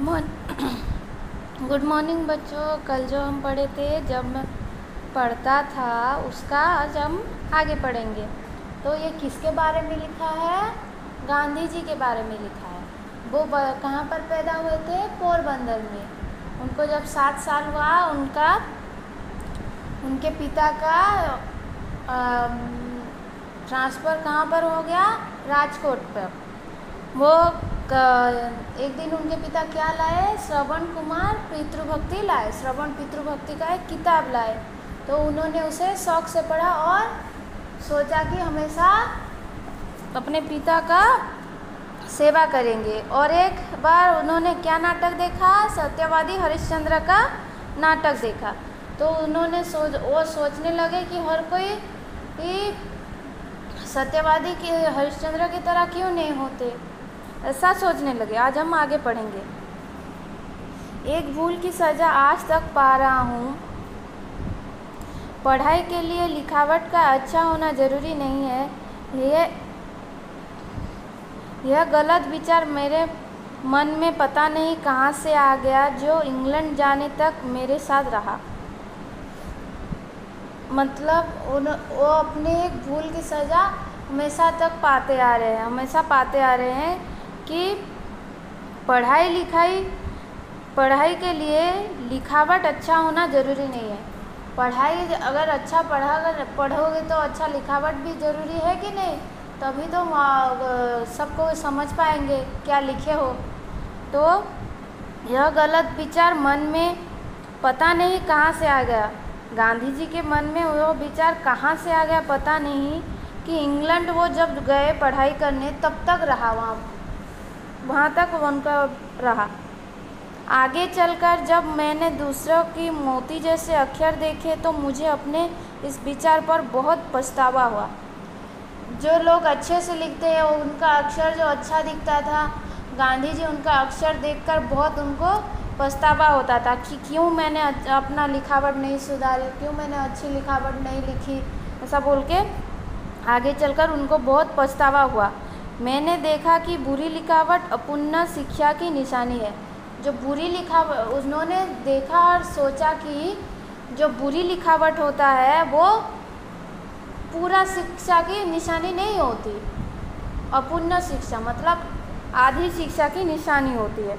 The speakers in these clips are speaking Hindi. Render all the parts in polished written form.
गुड मॉर्निंग बच्चों। कल जो हम पढ़े थे, जब मैं पढ़ता था उसका आज हम आगे पढ़ेंगे। तो ये किसके बारे में लिखा है? गांधी जी के बारे में लिखा है। वो कहाँ पर पैदा हुए थे? पोरबंदर में। उनको जब 7 साल हुआ, उनके पिता का ट्रांसफ़र कहाँ पर हो गया? राजकोट पर। वो एक दिन उनके पिता क्या लाए? श्रवण कुमार पितृभक्ति लाए। श्रवण पितृभक्ति का एक किताब लाए। तो उन्होंने उसे शौक़ से पढ़ा और सोचा कि हमेशा अपने पिता का सेवा करेंगे। और एक बार उन्होंने क्या नाटक देखा? सत्यवादी हरिश्चंद्र का नाटक देखा। तो उन्होंने सोचने लगे कि हर कोई सत्यवादी के हरिश्चंद्र की तरह क्यों नहीं होते, ऐसा सोचने लगे। आज हम आगे पढ़ेंगे। एक भूल की सज़ा आज तक पा रहा हूँ। पढ़ाई के लिए लिखावट का अच्छा होना ज़रूरी नहीं है। यह गलत विचार मेरे मन में पता नहीं कहाँ से आ गया, जो इंग्लैंड जाने तक मेरे साथ रहा। मतलब वो अपने एक भूल की सज़ा हमेशा तक पाते आ रहे हैं कि पढ़ाई के लिए लिखावट अच्छा होना ज़रूरी नहीं है। पढ़ाई अगर अच्छा पढ़ोगे तो अच्छा लिखावट भी ज़रूरी है कि नहीं? तभी तो सबको समझ पाएंगे क्या लिखे हो। तो यह गलत विचार मन में पता नहीं कहाँ से आ गया। गांधी जी के मन में वो विचार कहाँ से आ गया पता नहीं, कि इंग्लैंड वो जब गए पढ़ाई करने तब तक रहा, वहाँ तक उनका रहा। आगे चलकर जब मैंने दूसरों की मोती जैसे अक्षर देखे तो मुझे अपने इस विचार पर बहुत पछतावा हुआ। जो लोग अच्छे से लिखते हैं उनका अक्षर जो अच्छा दिखता था, गांधी जी उनका अक्षर देखकर बहुत उनको पछतावा होता था कि क्यों मैंने अपना लिखावट नहीं सुधारी, क्यों मैंने अच्छी लिखावट नहीं लिखी, ऐसा बोल के आगे चलकर उनको बहुत पछतावा हुआ। मैंने देखा कि बुरी लिखावट अपूर्ण शिक्षा की निशानी है। जो बुरी लिखावट, उन्होंने देखा और सोचा कि जो बुरी लिखावट होता है वो पूरा शिक्षा की निशानी नहीं होती। अपूर्ण शिक्षा मतलब आधी शिक्षा की निशानी होती है।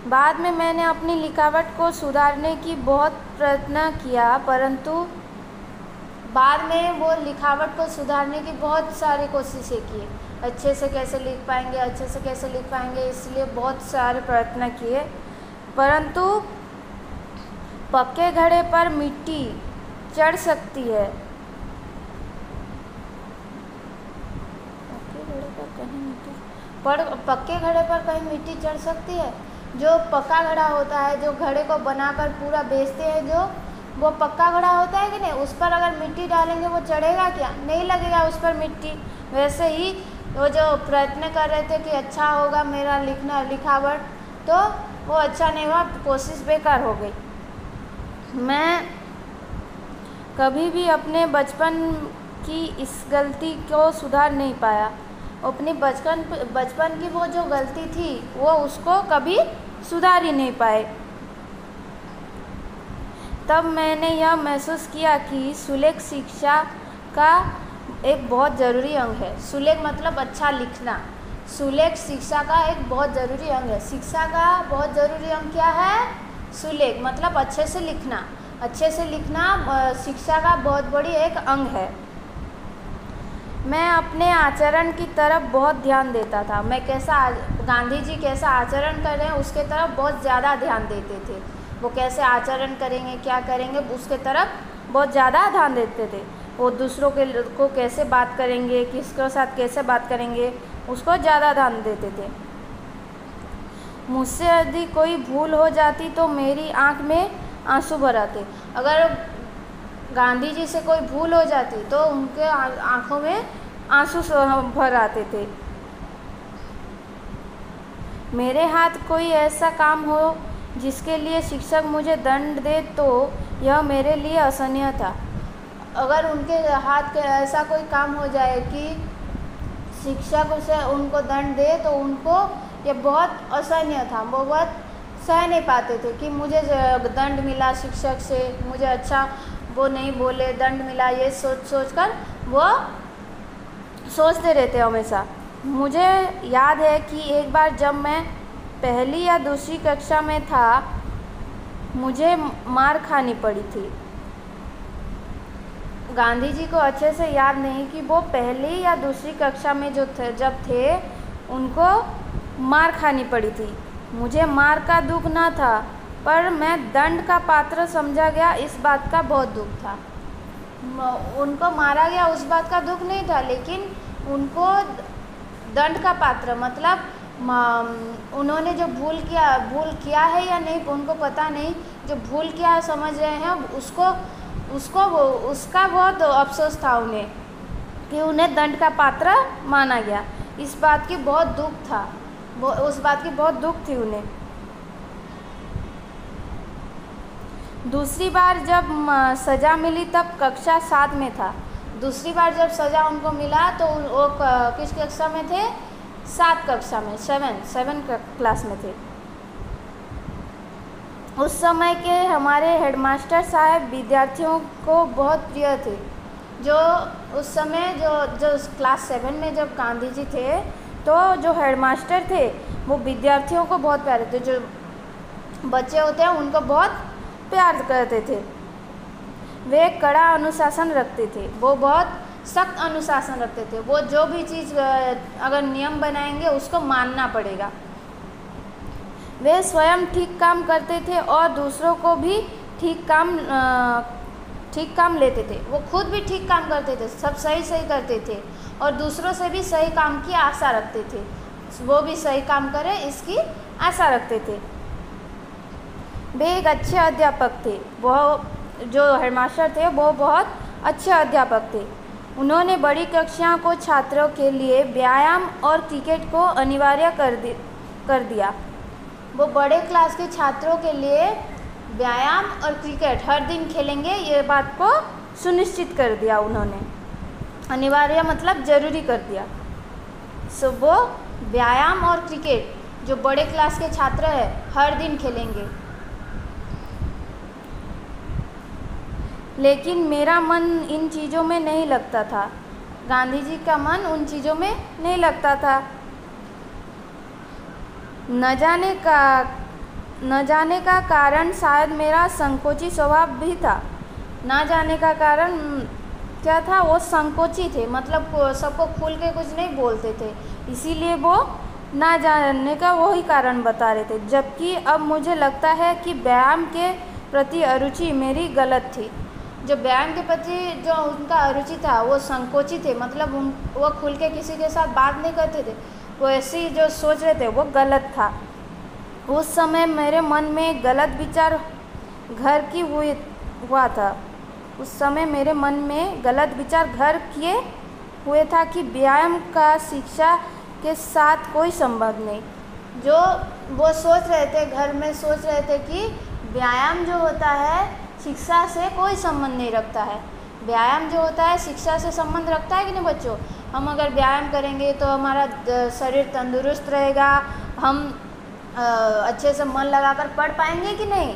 बाद में मैंने अपनी लिखावट को सुधारने की बहुत प्रयत्न किया, परंतु बाद में वो लिखावट को सुधारने की बहुत सारी कोशिशें की। अच्छे से कैसे लिख पाएंगे, इसलिए बहुत सारे प्रयत्न किए, परंतु पक्के घड़े पर मिट्टी चढ़ सकती है। पक्के घड़े पर कहीं मिट्टी चढ़ सकती है। जो पक्का घड़ा होता है, जो घड़े को बनाकर पूरा बेचते हैं, जो वो पक्का घड़ा होता है कि नहीं, उस पर अगर मिट्टी डालेंगे वो चढ़ेगा क्या? नहीं लगेगा उस पर मिट्टी। वैसे ही वो जो प्रयत्न कर रहे थे कि अच्छा होगा मेरा लिखावट, तो वो अच्छा नहीं हुआ, कोशिश बेकार हो गई। मैं कभी भी अपने बचपन की इस गलती को सुधार नहीं पाया। अपनी बचपन की वो जो गलती थी वो उसको कभी सुधार ही नहीं पाए। तब मैंने यह महसूस किया कि सुलेख शिक्षा का एक बहुत ज़रूरी अंग है। सुलेख मतलब अच्छा लिखना। सुलेख शिक्षा का एक बहुत ज़रूरी अंग है। शिक्षा का बहुत ज़रूरी अंग क्या है? सुलेख मतलब अच्छे से लिखना। अच्छे से लिखना शिक्षा का बहुत बड़ी एक अंग है। मैं अपने आचरण की तरफ बहुत ध्यान देता था। गांधी जी कैसा आचरण कर रहे हैं उसके तरफ बहुत ज़्यादा ध्यान देते थे। वो कैसे आचरण करेंगे, क्या करेंगे, उसके तरफ बहुत ज़्यादा ध्यान देते थे। वो दूसरों को कैसे बात करेंगे, किसके साथ कैसे बात करेंगे, उसको ज़्यादा ध्यान देते थे। मुझसे यदि कोई भूल हो जाती तो मेरी आँख में आंसू भर आते। अगर गांधी जी से कोई भूल हो जाती तो उनके आँखों में आंसू भर आते थे। मेरे हाथ कोई ऐसा काम हो जिसके लिए शिक्षक मुझे दंड दे तो यह मेरे लिए असहनीय था। अगर उनके हाथ के ऐसा कोई काम हो जाए कि शिक्षक उसे उनको दंड दे तो उनको ये बहुत असहनीय था। वो बहुत सह नहीं पाते थे कि मुझे दंड मिला शिक्षक से, मुझे अच्छा वो नहीं बोले, दंड मिला, ये सोच कर वो सोचते रहते हमेशा। मुझे याद है कि एक बार जब मैं पहली या दूसरी कक्षा में था, मुझे मार खानी पड़ी थी। गांधी जी को अच्छे से याद नहीं कि वो पहली या दूसरी कक्षा में जब थे उनको मार खानी पड़ी थी। मुझे मार का दुख ना था, पर मैं दंड का पात्र समझा गया, इस बात का बहुत दुख था। उनको मारा गया उस बात का दुख नहीं था, लेकिन उनको दंड का पात्र मतलब उन्होंने जो भूल किया है या नहीं उनको पता नहीं, जो भूल किया है समझ रहे हैं उसका बहुत अफसोस था उन्हें कि उन्हें दंड का पात्र माना गया। इस बात की बहुत दुख था, उस बात की बहुत दुख थी उन्हें। दूसरी बार जब सज़ा मिली तब कक्षा 7 में था। दूसरी बार जब सज़ा उनको मिला तो वो किस कक्षा में थे? 7 कक्षा में, 7 क्लास में थे। उस समय के हमारे हेडमास्टर साहब विद्यार्थियों को बहुत प्रिय थे। जो उस समय जो क्लास 7 में जब गांधी जी थे तो जो हेडमास्टर थे वो विद्यार्थियों को बहुत प्यारे थे। जो बच्चे होते हैं उनको बहुत प्यार करते थे। वे कड़ा अनुशासन रखते थे, वो बहुत सख्त अनुशासन रखते थे। वो जो भी चीज़ अगर नियम बनाएंगे उसको मानना पड़ेगा। वे स्वयं ठीक काम करते थे और दूसरों को भी ठीक काम लेते थे। वो खुद भी ठीक काम करते थे, सब सही करते थे और दूसरों से भी सही काम की आशा रखते थे। वो भी सही काम करें इसकी आशा रखते थे। वे एक अच्छे अध्यापक थे। वो जो हेडमास्टर थे वो बहुत अच्छे अध्यापक थे। उन्होंने बड़ी कक्षाओं को छात्रों के लिए व्यायाम और क्रिकेट को अनिवार्य कर दिया। वो बड़े क्लास के छात्रों के लिए व्यायाम और क्रिकेट हर दिन खेलेंगे, ये बात को सुनिश्चित कर दिया उन्होंने। अनिवार्य मतलब ज़रूरी कर दिया। सो वो व्यायाम और क्रिकेट जो बड़े क्लास के छात्र हैं हर दिन खेलेंगे। लेकिन मेरा मन इन चीज़ों में नहीं लगता था। गांधी जी का मन उन चीज़ों में नहीं लगता था। न जाने का कारण शायद मेरा संकोची स्वभाव भी था। न जाने का कारण क्या था? वो संकोची थे, मतलब सबको खुल के कुछ नहीं बोलते थे, इसीलिए वो ना जानने का वही कारण बता रहे थे। जबकि अब मुझे लगता है कि व्यायाम के प्रति अरुचि मेरी गलत थी। जो व्यायाम के प्रति जो उनका अरुचि था वो संकोची थे, मतलब वो खुल के किसी के साथ बात नहीं करते थे। वो ऐसी जो सोच रहे थे वो गलत था। उस समय मेरे मन में गलत विचार घर की हुआ था। उस समय मेरे मन में गलत विचार घर किए हुए था कि व्यायाम का शिक्षा के साथ कोई संबंध नहीं। जो वो सोच रहे थे, घर में सोच रहे थे कि व्यायाम जो होता है शिक्षा से कोई संबंध नहीं रखता है। व्यायाम जो होता है शिक्षा से संबंध रखता है कि नहीं बच्चों? हम अगर व्यायाम करेंगे तो हमारा शरीर तंदुरुस्त रहेगा, हम अच्छे से मन लगाकर पढ़ पाएंगे कि नहीं?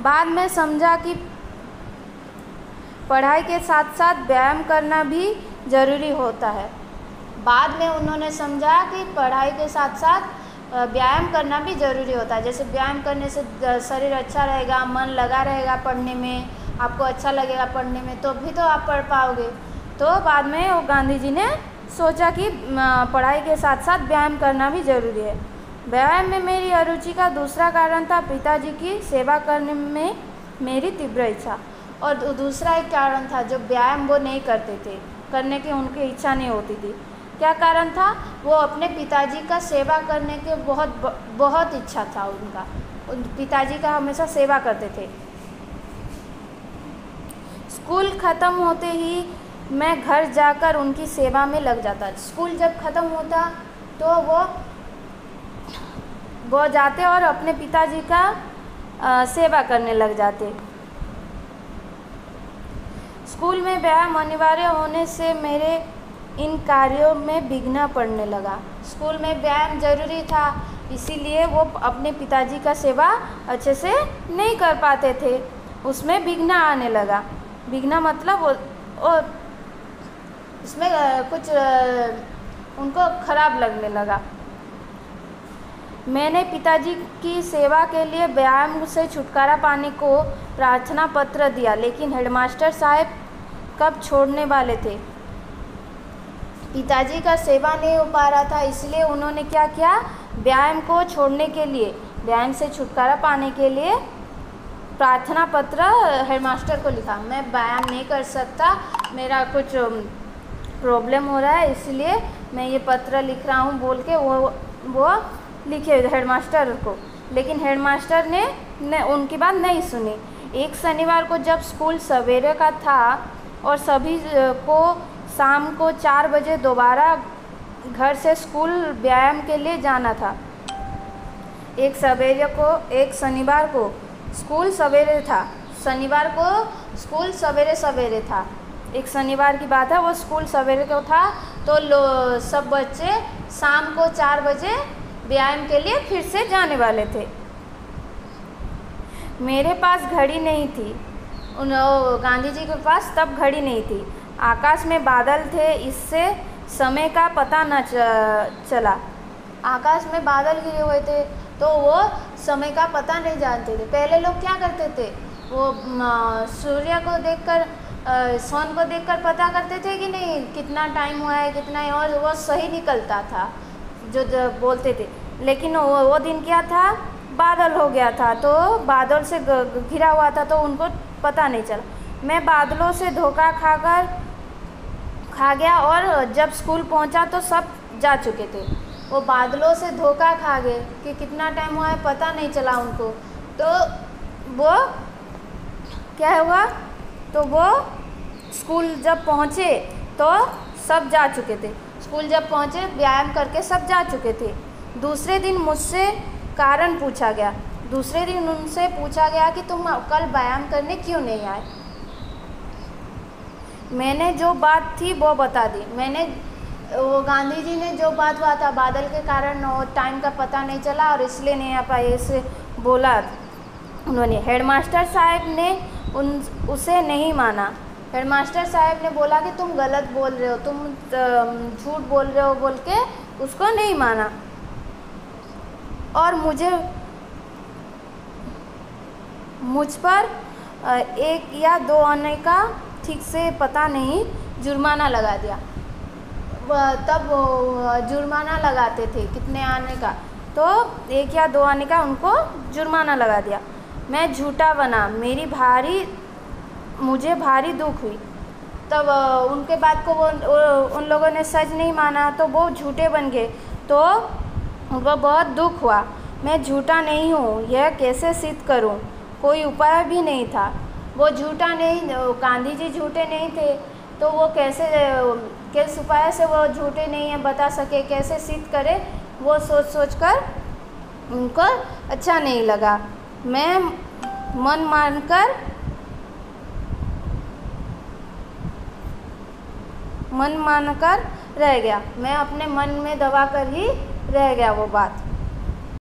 बाद में समझा कि पढ़ाई के साथ साथ व्यायाम करना भी ज़रूरी होता है। बाद में उन्होंने समझा कि पढ़ाई के साथ साथ व्यायाम करना भी ज़रूरी होता है। जैसे व्यायाम करने से शरीर अच्छा रहेगा, मन लगा रहेगा पढ़ने में, आपको अच्छा लगेगा पढ़ने में, तो भी तो आप पढ़ पाओगे। तो बाद में वो गांधी जी ने सोचा कि पढ़ाई के साथ साथ व्यायाम करना भी ज़रूरी है। व्यायाम में मेरी अरुचि का दूसरा कारण था पिताजी की सेवा करने में मेरी तीव्र इच्छा। और दूसरा एक कारण था, जो व्यायाम वो नहीं करते थे, करने की उनकी इच्छा नहीं होती थी। क्या कारण था? वो अपने पिताजी का सेवा करने के बहुत इच्छा था उनका। पिताजी का हमेशा सेवा करते थे। स्कूल ख़त्म होते ही मैं घर जाकर उनकी सेवा में लग जाता। स्कूल जब ख़त्म होता तो वो जाते और अपने पिताजी का सेवा करने लग जाते। स्कूल में व्यायाम अनिवार्य होने से मेरे इन कार्यों में विघ्न पड़ने लगा। स्कूल में व्यायाम जरूरी था, इसीलिए वो अपने पिताजी का सेवा अच्छे से नहीं कर पाते थे, उसमें विघ्न आने लगा। विघ्न मतलब वो इसमें कुछ उनको खराब लगने लगा। मैंने पिताजी की सेवा के लिए व्यायाम से छुटकारा पाने को प्रार्थना पत्र दिया, लेकिन हेडमास्टर साहब कब छोड़ने वाले थे। पिताजी का सेवा नहीं हो पा रहा था, इसलिए उन्होंने क्या किया, व्यायाम को छोड़ने के लिए, व्यायाम से छुटकारा पाने के लिए प्रार्थना पत्र हेडमास्टर को लिखा। मैं व्यायाम नहीं कर सकता, मेरा कुछ प्रॉब्लम हो रहा है, इसलिए मैं ये पत्र लिख रहा हूँ बोल के वो लिखे हेडमास्टर को। लेकिन हेडमास्टर ने उनकी बात नहीं सुनी। एक शनिवार को जब स्कूल सवेरे का था और सभी को शाम को 4 बजे दोबारा घर से स्कूल व्यायाम के लिए जाना था। एक शनिवार को स्कूल सवेरे था, शनिवार को स्कूल सवेरे था। एक शनिवार की बात है, वो स्कूल सवेरे को था, तो सब बच्चे शाम को 4 बजे व्यायाम के लिए फिर से जाने वाले थे। मेरे पास घड़ी नहीं थी, गांधी जी के पास तब घड़ी नहीं थी। आकाश में बादल थे, इससे समय का पता न चला। आकाश में बादल गिरे हुए थे तो वो समय का पता नहीं जानते थे। पहले लोग क्या करते थे, वो सूर्य को देखकर सन को देखकर पता करते थे कि नहीं कितना टाइम हुआ है, कितना है, और वो सही निकलता था जो बोलते थे। लेकिन वो दिन क्या था, बादल हो गया था, तो बादल से घिरा हुआ था, तो उनको पता नहीं चला। मैं बादलों से धोखा खा गया और जब स्कूल पहुंचा तो सब जा चुके थे। वो बादलों से धोखा खा गए कि कितना टाइम हुआ है पता नहीं चला उनको। तो वो क्या हुआ, तो वो स्कूल जब पहुंचे तो सब जा चुके थे। स्कूल जब पहुंचे व्यायाम करके सब जा चुके थे। दूसरे दिन मुझसे कारण पूछा गया। दूसरे दिन उनसे पूछा गया कि तुम कल व्यायाम करने क्यों नहीं आए। मैंने जो बात थी वो बता दी। वो गांधी जी ने जो बात हुआ था, बादल के कारण वो टाइम का पता नहीं चला और इसलिए नहीं आ पाए, इसे बोला उन्होंने। हेडमास्टर साहब ने उसे नहीं माना। हेडमास्टर साहब ने बोला कि तुम गलत बोल रहे हो, तुम झूठ बोल रहे हो बोल के उसको नहीं माना। और मुझ पर 1 या 2 आने का ठीक से पता नहीं जुर्माना लगा दिया। तब जुर्माना लगाते थे कितने आने का, तो 1 या 2 आने का उनको जुर्माना लगा दिया। मैं झूठा बना, मुझे भारी दुख हुई। तब उनके बात को उन लोगों ने सच नहीं माना, तो वो झूठे बन गए, तो उनको बहुत दुख हुआ। मैं झूठा नहीं हूँ, यह कैसे सिद्ध करूँ, कोई उपाय भी नहीं था। वो झूठा नहीं, गांधी जी झूठे नहीं थे, तो वो किस उपाय से वो झूठे नहीं है बता सके, कैसे सिद्ध करे, वो सोच कर उनको अच्छा नहीं लगा। मैं मन मानकर रह गया। मैं अपने मन में दबा कर ही रह गया वो बात।